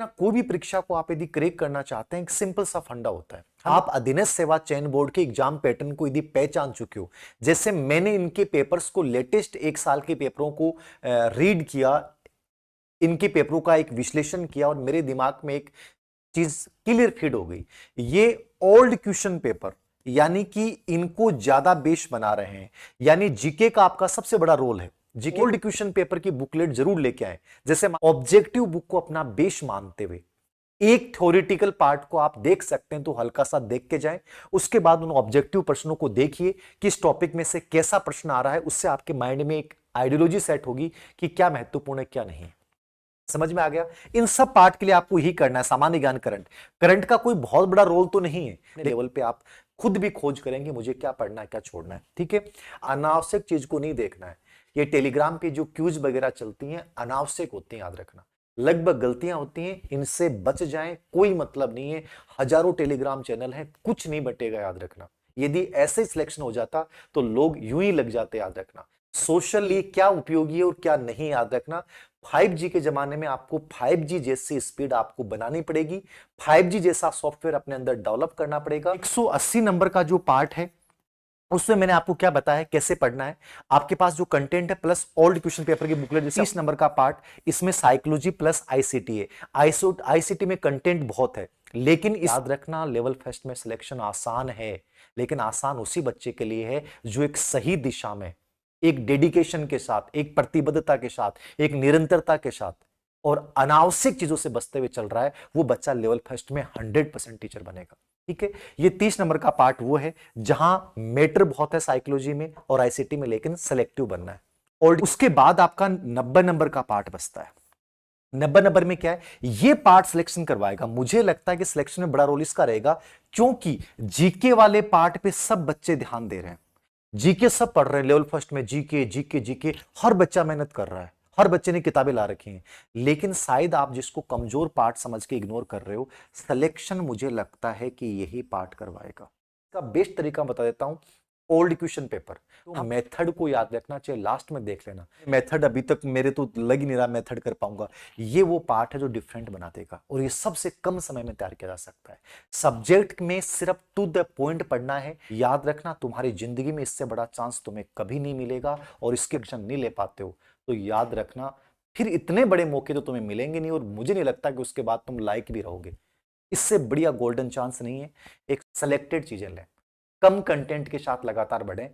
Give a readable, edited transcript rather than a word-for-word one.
ना कोई भी परीक्षा को आप यदि क्रैक करना चाहते हैं, एक सिंपल सा फंडा होता है। आप अधीनस्थ सेवा चयन बोर्ड के एग्जाम पैटर्न को यदि पहचान चुके हो, जैसे मैंने इनके पेपर्स को, लेटेस्ट एक साल के पेपरों को रीड किया, इनके पेपरों का एक विश्लेषण किया और मेरे दिमाग में एक चीज क्लियर फीड हो गई। ये ओल्ड क्वेश्चन पेपर, यानी कि इनको ज्यादा बेस बना रहे हैं, यानी जीके का आपका सबसे बड़ा रोल है। जीके ओल्ड क्वेश्चन पेपर की बुकलेट जरूर लेके आए, जैसे ऑब्जेक्टिव बुक को अपना बेस मानते हुए एक थ्योरेटिकल पार्ट को आप देख सकते हैं तो हल्का सा देख के जाएं, उसके बाद उन ऑब्जेक्टिव प्रश्नों को देखिए किस टॉपिक में से कैसा प्रश्न आ रहा है, उससे आपके माइंड में एक आइडियोलॉजी सेट होगी कि क्या महत्वपूर्ण है क्या नहीं। समझ में आ गया? इन सब पार्ट के लिए आपको यही करना है। सामान्य ज्ञान, करंट का कोई बहुत बड़ा रोल तो नहीं है, लेवल पे आप खुद भी खोज करेंगे मुझे क्या पढ़ना है क्या छोड़ना है। ठीक है, अनावश्यक चीज को नहीं देखना है। ये टेलीग्राम पे जो क्यूज वगैरह चलती हैं अनावश्यक होती हैं, याद रखना, लगभग गलतियां होती हैं, इनसे बच जाएं, कोई मतलब नहीं है। हजारों टेलीग्राम चैनल हैं, कुछ नहीं बटेगा, याद रखना। यदि ऐसे सिलेक्शन हो जाता तो लोग यूं ही लग जाते, याद रखना। सोशल लिए क्या उपयोगी है और क्या नहीं, याद रखना। 5G के जमाने में आपको 5G जैसी स्पीड आपको बनानी पड़ेगी, 5G जैसा सॉफ्टवेयर अपने अंदर डेवलप करना पड़ेगा। 180 नंबर का जो पार्ट है उसमें मैंने आपको क्या बताया कैसे पढ़ना है। आपके पास जो कंटेंट है प्लस ओल्ड क्वेश्चन पेपर की बुकलेट, 30 नंबर का पार्ट, इसमें साइकोलॉजी प्लस आईसीटी है। आईसीटी में कंटेंट बहुत है, लेकिन याद रखना लेवल फर्स्ट में सिलेक्शन आसान है, लेकिन आसान उसी बच्चे के लिए है जो एक सही दिशा में, एक डेडिकेशन के साथ, एक प्रतिबद्धता के साथ, एक निरंतरता के साथ और अनावश्यक चीजों से बचते हुए चल रहा है। वो बच्चा लेवल फर्स्ट में 100% टीचर बनेगा। ठीक है, ये 30 नंबर का पार्ट वो है जहां मैटर बहुत है साइकोलॉजी में और आईसीटी में, लेकिन सेलेक्टिव बनना है। और उसके बाद आपका 90 नंबर का पार्ट बचता है। 90 नंबर में क्या है, ये पार्ट सिलेक्शन करवाएगा। मुझे लगता है कि सिलेक्शन में बड़ा रोल इसका रहेगा, क्योंकि जीके वाले पार्ट पे सब बच्चे ध्यान दे रहे हैं, जीके सब पढ़ रहे हैं लेवल फर्स्ट में, जीके जीके जीके हर बच्चा मेहनत कर रहा है, हर बच्चे ने किताबें ला रखी हैं, लेकिन शायद आप जिसको कमजोर पार्ट समझ के इग्नोर कर रहे हो। सिलेक्शन मुझे लगता है कि यही पार्ट करवाएगा। इसका बेस्ट तरीका बता देता हूं, ओल्ड क्वेश्चन पेपर, तो मेथड को याद रखना चाहिए, लास्ट में देख लेना। मेथड अभी तक मेरे तो लग ही नहीं रहा मेथड कर पाऊंगा। ये वो पार्ट है जो डिफरेंट बना देगा और ये सबसे कम समय में तैयार किया जा सकता है। सब्जेक्ट में सिर्फ टू द पॉइंट पढ़ना है, याद रखना। तुम्हारी जिंदगी में इससे बड़ा चांस तुम्हें कभी नहीं मिलेगा, और इसके एक्शन नहीं ले पाते हो तो याद रखना फिर इतने बड़े मौके तो तुम्हें मिलेंगे नहीं, और मुझे नहीं लगता कि उसके बाद तुम लायक भी रहोगे। इससे बढ़िया गोल्डन चांस नहीं है। एक सेलेक्टेड चीजें लें, कम कंटेंट के साथ लगातार बढ़ें,